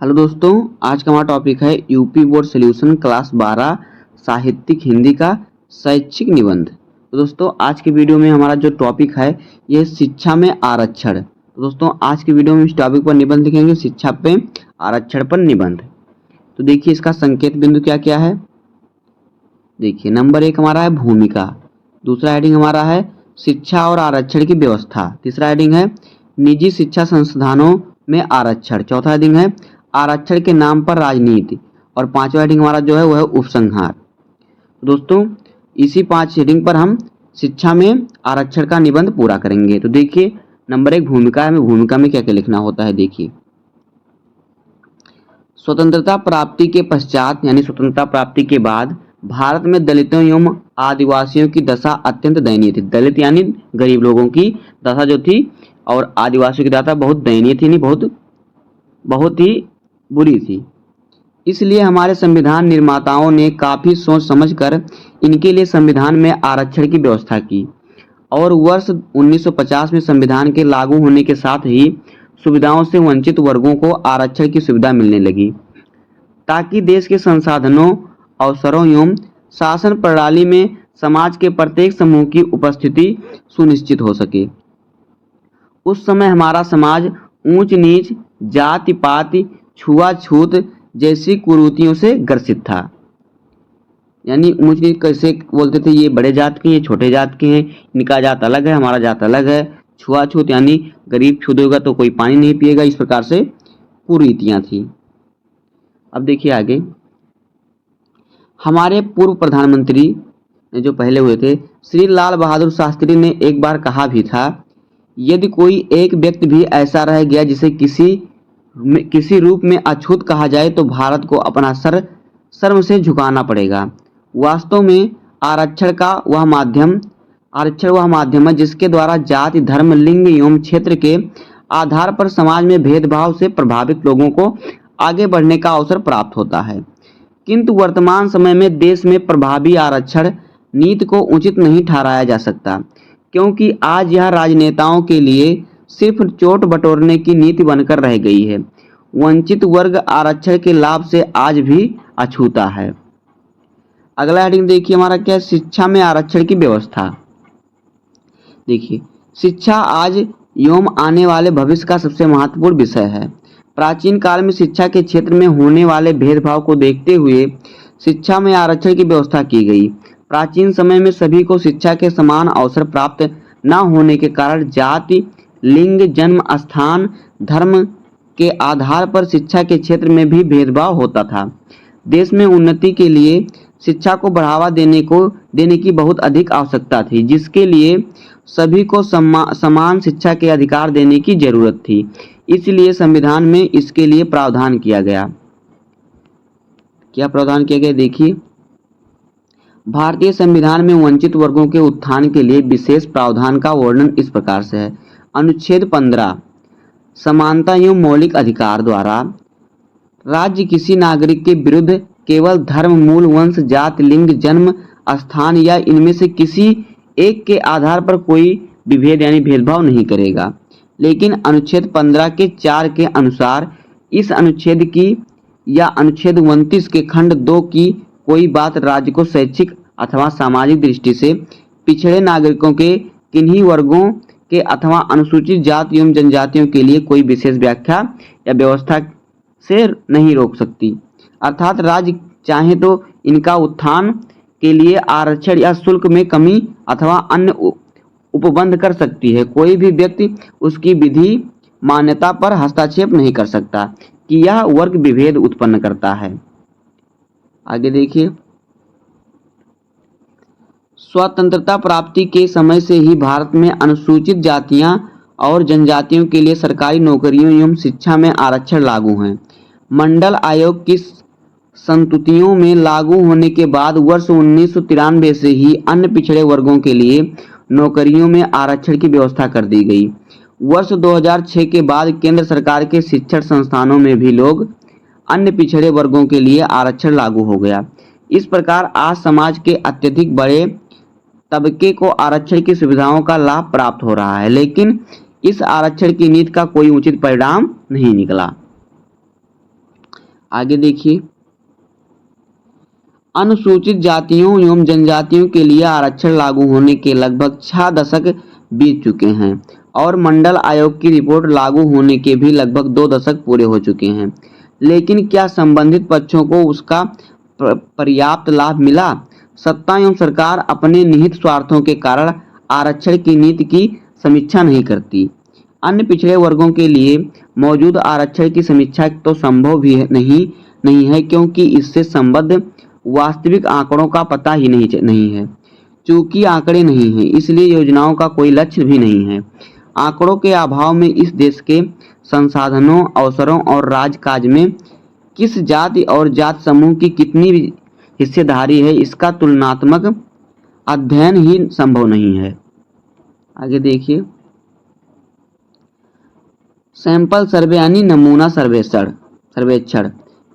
Hello दोस्तों, आज का हमारा टॉपिक है यूपी बोर्ड सॉल्यूशन क्लास 12 साहित्यिक हिंदी का शैक्षिक निबंध। तो दोस्तों आज के वीडियो में हमारा जो टॉपिक है ये शिक्षा में आरक्षण। तो दोस्तों आज के वीडियो में इस टॉपिक पर निबंध लिखेंगे, शिक्षा पे आरक्षण पर निबंध। तो देखिए इसका संकेत बिंदु क्या क्या है। देखिए नंबर 1 हमारा है भूमिका, दूसरा हेडिंग हमारा है शिक्षा और आरक्षण की व्यवस्था, तीसरा हेडिंग है निजी शिक्षा संस्थानों में आरक्षण, चौथा हेडिंग है आरक्षण के नाम पर राजनीति और पांचवा हेडिंग हमारा जो है वह है उपसंहार। तो दोस्तों इसी 5 हेडिंग पर हम शिक्षा में आरक्षण का निबंध पूरा करेंगे। तो देखिए नंबर 1 भूमिका है, भूमिका में क्या क्या लिखना होता है। देखिए स्वतंत्रता प्राप्ति के पश्चात यानी स्वतंत्रता प्राप्ति के बाद भारत में दलितों एवं आदिवासियों की दशा अत्यंत दयनीय थी। दलित यानी गरीब लोगों की दशा जो थी और आदिवासियों की दशा बहुत दयनीय थी, नहीं बहुत ही बुरी थी। इसलिए हमारे संविधान निर्माताओं ने काफी सोच समझकर इनके लिए संविधान में आरक्षण की व्यवस्था की और वर्ष 1950 में संविधान के लागू होने के साथ ही सुविधाओं से वंचित वर्गों को आरक्षण की सुविधा मिलने लगी, ताकि देश के संसाधनों, अवसरों एवं शासन प्रणाली में समाज के प्रत्येक समूह की उपस्थिति सुनिश्चित हो सके। उस समय हमारा समाज ऊंच नीच, जाति पाति, छुआछूत जैसी कुरीतियों से ग्रसित था। यानी ऊंच नीच कैसे बोलते थे, ये बड़े जात के, ये छोटे जात के हैं, इनका जात अलग है, हमारा जात अलग है। छुआछूत यानी गरीब छुदेगा तो कोई पानी नहीं पिएगा, इस प्रकार से कुरीतियां थी। अब देखिए आगे, हमारे पूर्व प्रधानमंत्री जो पहले हुए थे श्री लाल बहादुर शास्त्री ने एक बार कहा भी था, यदि कोई एक व्यक्ति भी ऐसा रह गया जिसे किसी रूप में अछूत कहा जाए तो भारत को अपना सर शर्म से झुकाना पड़ेगा। वास्तव में आरक्षण वह माध्यम है जिसके द्वारा जाति, धर्म, लिंग एवं क्षेत्र के आधार पर समाज में भेदभाव से प्रभावित लोगों को आगे बढ़ने का अवसर प्राप्त होता है। किंतु वर्तमान समय में देश में प्रभावी आरक्षण नीति को उचित नहीं ठहराया जा सकता, क्योंकि आज यह राजनेताओं के लिए सिर्फ चोट बटोरने की नीति बनकर रह गई है। वंचित वर्ग आरक्षण के लाभ से आज भी अछूता है। अगला हेडिंग देखिए हमारा क्या है, शिक्षा में आरक्षण की व्यवस्था। देखिए शिक्षा आज एवं आने वाले भविष्य का सबसे महत्वपूर्ण विषय है। प्राचीन काल में शिक्षा के क्षेत्र में होने वाले भेदभाव को देखते हुए शिक्षा में आरक्षण की व्यवस्था की गई। प्राचीन समय में सभी को शिक्षा के समान अवसर प्राप्त न होने के कारण जाति, लिंग, जन्म स्थान, धर्म के आधार पर शिक्षा के क्षेत्र में भी भेदभाव होता था। देश में उन्नति के लिए शिक्षा को बढ़ावा देने की बहुत अधिक आवश्यकता थी, जिसके लिए सभी को समान शिक्षा के अधिकार देने की जरूरत थी। इसलिए संविधान में इसके लिए प्रावधान किया गया। क्या प्रावधान किया गया? देखिए भारतीय संविधान में वंचित वर्गों के उत्थान के लिए विशेष प्रावधान का वर्णन इस प्रकार से है। अनुच्छेद 15 समानता एवं मौलिक अधिकार द्वारा राज्य किसी नागरिक के विरुद्ध केवल धर्म, मूल, वंश, जात, लिंग, जन्म स्थान या इनमें से किसी एक के आधार पर कोई विभेद यानी भेदभाव नहीं करेगा। लेकिन अनुच्छेद 15 के 4 के अनुसार इस अनुच्छेद की या अनुच्छेद 29 के खंड 2 की कोई बात राज्य को शैक्षिक अथवा सामाजिक दृष्टि से पिछड़े नागरिकों के किन्हीं वर्गों के अथवा अनुसूचित जाति एवं जनजातियों के लिए कोई विशेष व्याख्या या व्यवस्था से नहीं रोक सकती। अर्थात राज्य चाहे तो इनका उत्थान के लिए आरक्षण या शुल्क में कमी अथवा अन्य उपबंध कर सकती है। कोई भी व्यक्ति उसकी विधि मान्यता पर हस्तक्षेप नहीं कर सकता कि यह वर्ग विभेद उत्पन्न करता है। आगे देखिए, स्वतंत्रता प्राप्ति के समय से ही भारत में अनुसूचित जातियां और जनजातियों के लिए सरकारी नौकरियों एवं शिक्षा में आरक्षण लागू हैं। मंडल आयोग की संस्तुतियों में लागू होने के बाद वर्ष 1993 से ही अन्य पिछड़े वर्गों के लिए नौकरियों में आरक्षण की व्यवस्था कर दी गई। वर्ष 2006 के बाद केंद्र सरकार के शिक्षण संस्थानों में भी अन्य पिछड़े वर्गों के लिए आरक्षण लागू हो गया। इस प्रकार आज समाज के अत्यधिक बड़े तबके को आरक्षण की सुविधाओं का लाभ प्राप्त हो रहा है, लेकिन इस आरक्षण की नीति का कोई उचित परिणाम नहीं निकला। आगे देखिए, अनुसूचित जातियों एवं जनजातियों के लिए आरक्षण लागू होने के लगभग 6 दशक बीत चुके हैं और मंडल आयोग की रिपोर्ट लागू होने के भी लगभग 2 दशक पूरे हो चुके हैं, लेकिन क्या संबंधित पक्षों को उसका पर्याप्त लाभ मिला? सत्ता एवं सरकार अपने निहित स्वार्थों के कारण आरक्षण की नीति की समीक्षा नहीं करती। अन्य पिछड़े वर्गों के लिए मौजूद आरक्षण की समीक्षा तो संभव भी नहीं है क्योंकि इससे संबद्ध वास्तविक आंकड़ों का पता ही नहीं है। चूंकि आंकड़े नहीं हैं, इसलिए योजनाओं का कोई लक्ष्य भी नहीं है। आंकड़ों के अभाव में इस देश के संसाधनों, अवसरों और राजकाज में किस जाति और जात समूह की कितनी हिस्सेदारी है, इसका तुलनात्मक अध्ययन ही संभव नहीं है। आगे देखिए, सैंपल सर्वे यानी नमूना सर्वेक्षण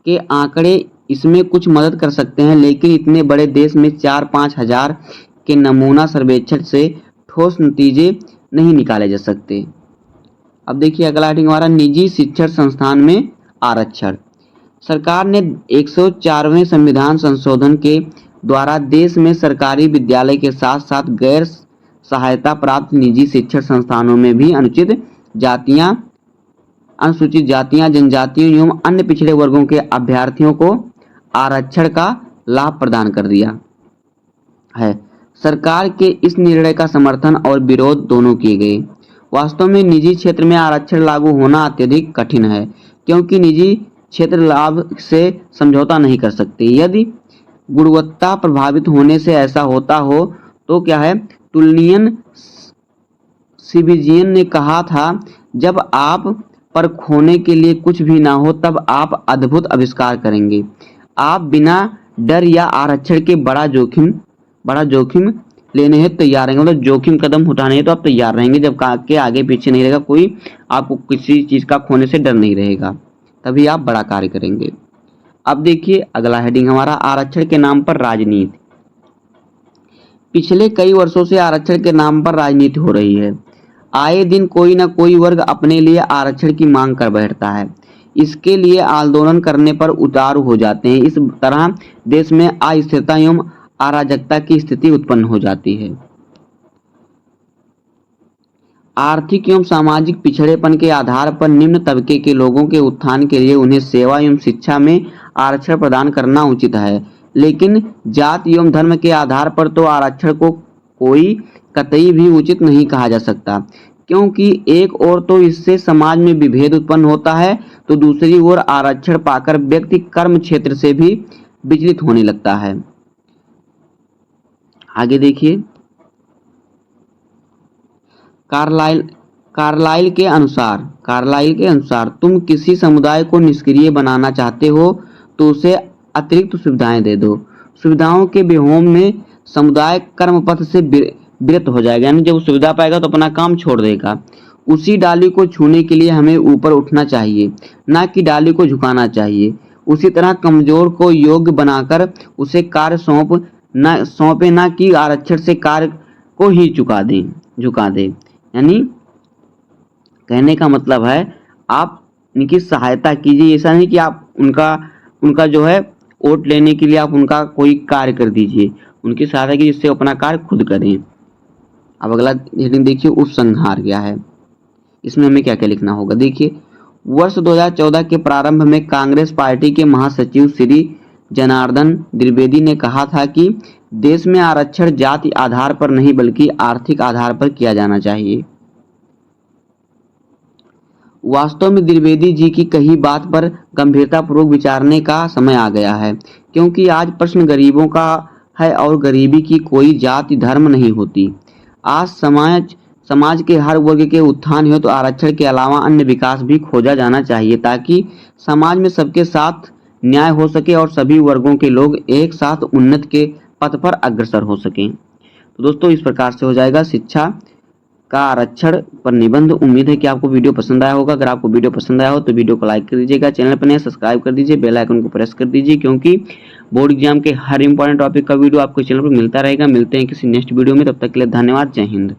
के आंकड़े इसमें कुछ मदद कर सकते हैं, लेकिन इतने बड़े देश में 4-5 हजार के नमूना सर्वेक्षण से ठोस नतीजे नहीं निकाले जा सकते। अब देखिए अगला हेडिंग हमारा, निजी शिक्षण संस्थान में आरक्षण। सरकार ने 104वें संविधान संशोधन के द्वारा देश में सरकारी विद्यालय के साथ साथ गैर सहायता प्राप्त निजी शिक्षण संस्थानों में भी अनुसूचित जातियां, जनजातियों एवं अन्य पिछड़े वर्गों के अभ्यर्थियों को आरक्षण का लाभ प्रदान कर दिया है। सरकार के इस निर्णय का समर्थन और विरोध दोनों किए गए। वास्तव में निजी क्षेत्र में आरक्षण लागू होना अत्यधिक कठिन है क्योंकि निजी क्षेत्र लाभ से समझौता नहीं कर सकते। यदि गुणवत्ता प्रभावित होने से ऐसा होता हो तो क्या है, टुल्लियन सिबिजियन ने कहा था, जब आप पर खोने के लिए कुछ भी ना हो तब आप अद्भुत आविष्कार करेंगे। आप बिना डर या आरक्षण के बड़ा जोखिम लेने हेतु तैयार रहेंगे, मतलब जोखिम कदम उठाने हेतु तो आप तैयार रहेंगे। जब के आगे पीछे नहीं रहेगा कोई, आपको किसी चीज का खोने से डर नहीं रहेगा, तभी आप बड़ा कार्य करेंगे। अब देखिए अगला हेडिंग हमारा, आरक्षण के नाम पर राजनीति। पिछले कई वर्षों से आरक्षण के नाम पर राजनीति हो रही है। आए दिन कोई न कोई वर्ग अपने लिए आरक्षण की मांग कर बैठता है, इसके लिए आंदोलन करने पर उतारू हो जाते हैं। इस तरह देश में अस्थिरता एवं अराजकता की स्थिति उत्पन्न हो जाती है। आर्थिक एवं सामाजिक पिछड़ेपन के आधार पर निम्न तबके के लोगों के उत्थान के लिए उन्हें सेवा एवं शिक्षा में आरक्षण प्रदान करना उचित है, लेकिन जाति एवं धर्म के आधार पर तो आरक्षण को कोई कतई भी उचित नहीं कहा जा सकता, क्योंकि एक ओर तो इससे समाज में विभेद उत्पन्न होता है तो दूसरी ओर आरक्षण पाकर व्यक्ति कर्म क्षेत्र से भी विचलित होने लगता है। आगे देखिए, कार्लाइल के अनुसार तुम किसी समुदाय को निष्क्रिय बनाना चाहते हो तो उसे अतिरिक्त सुविधाएं दे दो। सुविधाओं के विहोम में समुदाय कर्म पथ से विरत हो जाएगा, यानी जब वो सुविधा पाएगा तो अपना काम छोड़ देगा। उसी डाली को छूने के लिए हमें ऊपर उठना चाहिए, ना कि डाली को झुकाना चाहिए। उसी तरह कमजोर को योग्य बनाकर उसे कार्य सौंपे, ना कि आरक्षण से कार्य को ही झुका दे। यानी कहने का मतलब है आप उनकी सहायता कीजिए, ऐसा नहीं कि आप उनका जो है वोट लेने के लिए आप उनका कोई कार्य कर दीजिए, उनकी सहायता कीजिए जिससे अपना कार्य खुद करें। अब अगला हेडिंग देखिए, उपसंहार क्या है, इसमें हमें क्या क्या लिखना होगा। देखिए, वर्ष 2014 के प्रारंभ में कांग्रेस पार्टी के महासचिव श्री जनार्दन द्विवेदी ने कहा था कि देश में आरक्षण जाति आधार पर नहीं बल्कि आर्थिक आधार पर किया जाना चाहिए। वास्तव में द्विवेदी जी की कही बात पर गंभीरतापूर्वक विचारने का समय आ गया है, क्योंकि आज प्रश्न गरीबों का है और गरीबी की कोई जाति धर्म नहीं होती। आज समाज के हर वर्ग के उत्थान हेतु तो आरक्षण के अलावा अन्य विकास भी खोजा जाना चाहिए, ताकि समाज में सबके साथ न्याय हो सके और सभी वर्गों के लोग एक साथ उन्नति के पथ पर अग्रसर हो सकें। तो दोस्तों इस प्रकार से हो जाएगा शिक्षा का आरक्षण पर निबंध। उम्मीद है कि आपको वीडियो पसंद आया होगा। अगर आपको वीडियो पसंद आया हो तो वीडियो को लाइक कर दीजिएगा, चैनल पर नए सब्सक्राइब कर दीजिए, बेल आइकन को प्रेस कर दीजिए, क्योंकि बोर्ड एग्जाम के हर इंपॉर्टेंट टॉपिक का वीडियो आपको चैनल पर मिलता रहेगा। मिलते हैं किसी नेक्स्ट वीडियो में, तब तक के लिए धन्यवाद। जय हिंद।